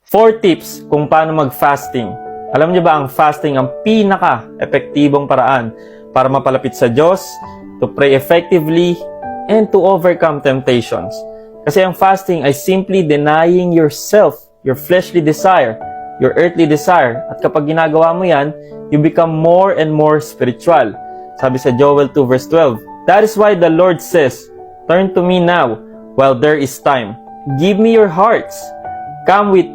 4 tips kung paano mag-fasting. Alam niyo ba ang fasting ang pinaka-epektibong paraan para mapalapit sa Diyos, to pray effectively, and to overcome temptations. Kasi ang fasting ay simply denying yourself, your fleshly desire, your earthly desire. At kapag ginagawa mo yan, you become more and more spiritual. Sabi sa Joel 2 verse 12, "That is why the Lord says, turn to me now while there is time. Give me your hearts. Come with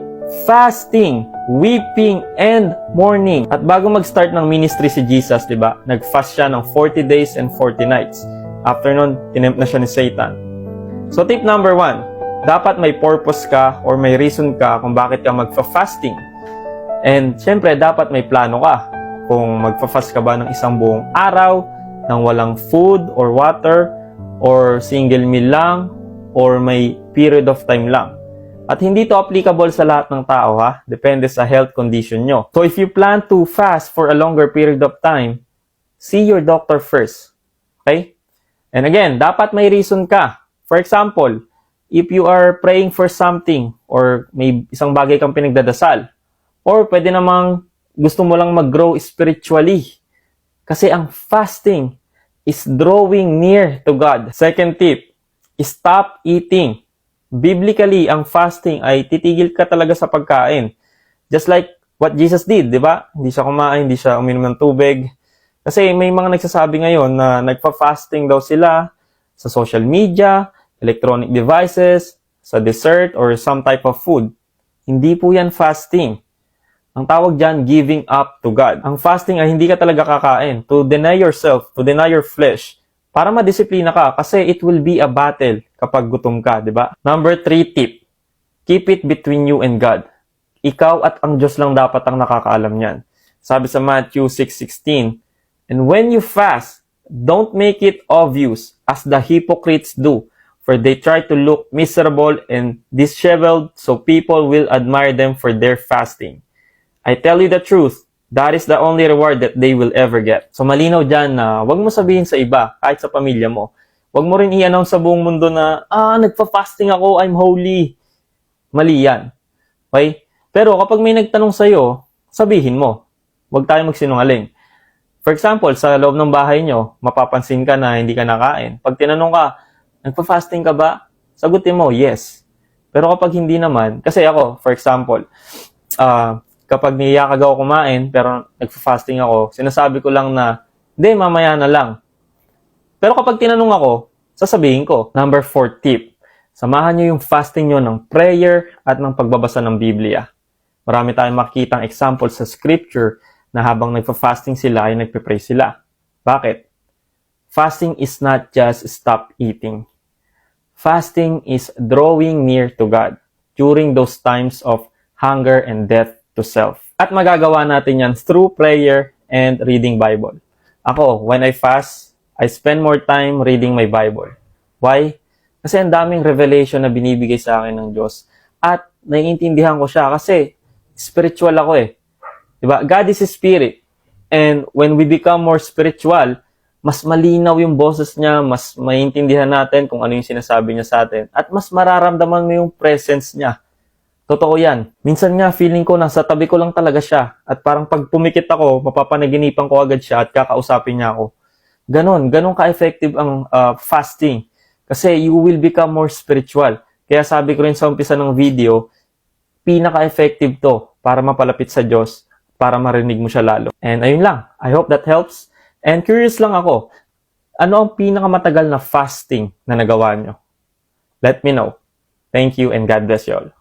fasting, weeping, and mourning." At bago mag-start ng ministry si Jesus, di ba? Nag-fast siya ng 40 days and 40 nights. After nun, tinempt na siya ni Satan. So tip number 1, dapat may purpose ka or may reason ka kung bakit ka magfa-fasting. And syempre, dapat may plano ka. Kung magfa-fast ka ba ng isang buong araw, ng walang food or water, or single meal lang, or may period of time lang. At hindi to applicable sa lahat ng tao, ha? Depende sa health condition nyo. So if you plan to fast for a longer period of time, see your doctor first. Okay? And again, dapat may reason ka. For example, if you are praying for something or may isang bagay kang pinagdadasal, or pwede namang gusto mo lang mag-grow spiritually. Kasi ang fasting is drawing near to God. Second tip, stop eating. Biblically, ang fasting ay titigil ka talaga sa pagkain. Just like what Jesus did, di ba? Hindi siya kumain, hindi siya uminom ng tubig. Kasi may mga nagsasabi ngayon na nagpa-fasting daw sila sa social media, electronic devices, sa dessert, or some type of food. Hindi po yan fasting. Ang tawag dyan, giving up to God. Ang fasting ay hindi ka talaga kakain. To deny yourself, to deny your flesh, para madisiplina ka, kasi it will be a battle kapag gutom ka, di ba? Number 3 tip, keep it between you and God. Ikaw at ang Diyos lang dapat ang nakakaalam niyan. Sabi sa Matthew 6:16, "And when you fast, don't make it obvious as the hypocrites do, for they try to look miserable and disheveled so people will admire them for their fasting. I tell you the truth, that is the only reward that they will ever get." So malinaw dyan na wag mo sabihin sa iba, kahit sa pamilya mo. Wag mo rin i-announce sa buong mundo na, nagpa-fasting ako, I'm holy. Mali yan. Okay? Pero kapag may nagtanong sa'yo, sabihin mo. Wag tayo magsinungaling. For example, sa loob ng bahay nyo, mapapansin ka na hindi ka nakain. Pag tinanong ka, nagpa-fasting ka ba? Sagutin mo, yes. Pero kapag hindi naman, kasi ako, for example, kapag niyakag ako kumain, pero nagfa-fasting ako, sinasabi ko lang na, hindi, mamaya na lang. Pero kapag tinanong ako, sasabihin ko. Number 4 tip, samahan nyo yung fasting nyo ng prayer at ng pagbabasa ng Biblia. Marami tayong makikitang example sa scripture na habang nagfa-fasting sila ay nagpe-pray sila. Bakit? Fasting is not just stop eating. Fasting is drawing near to God during those times of hunger and death to self. At magagawa natin yan through prayer and reading Bible. Ako, when I fast, I spend more time reading my Bible. Why? Kasi ang daming revelation na binibigay sa akin ng Diyos. At naiintindihan ko siya kasi spiritual ako eh. Diba? God is a spirit. And when we become more spiritual, mas malinaw yung boses niya, mas maiintindihan natin kung ano yung sinasabi niya sa atin. At mas mararamdaman mo yung presence niya. Totoo yan. Minsan nga, feeling ko nasa tabi ko lang talaga siya. At parang pag pumikit ako, mapapanaginipan ko agad siya at kakausapin niya ako. Ganon ka-effective ang fasting. Kasi you will become more spiritual. Kaya sabi ko rin sa umpisa ng video, pinaka-effective to para mapalapit sa Diyos, para marinig mo siya lalo. And ayun lang. I hope that helps. And curious lang ako, ano ang pinakamatagal na fasting na nagawa nyo? Let me know. Thank you and God bless you all.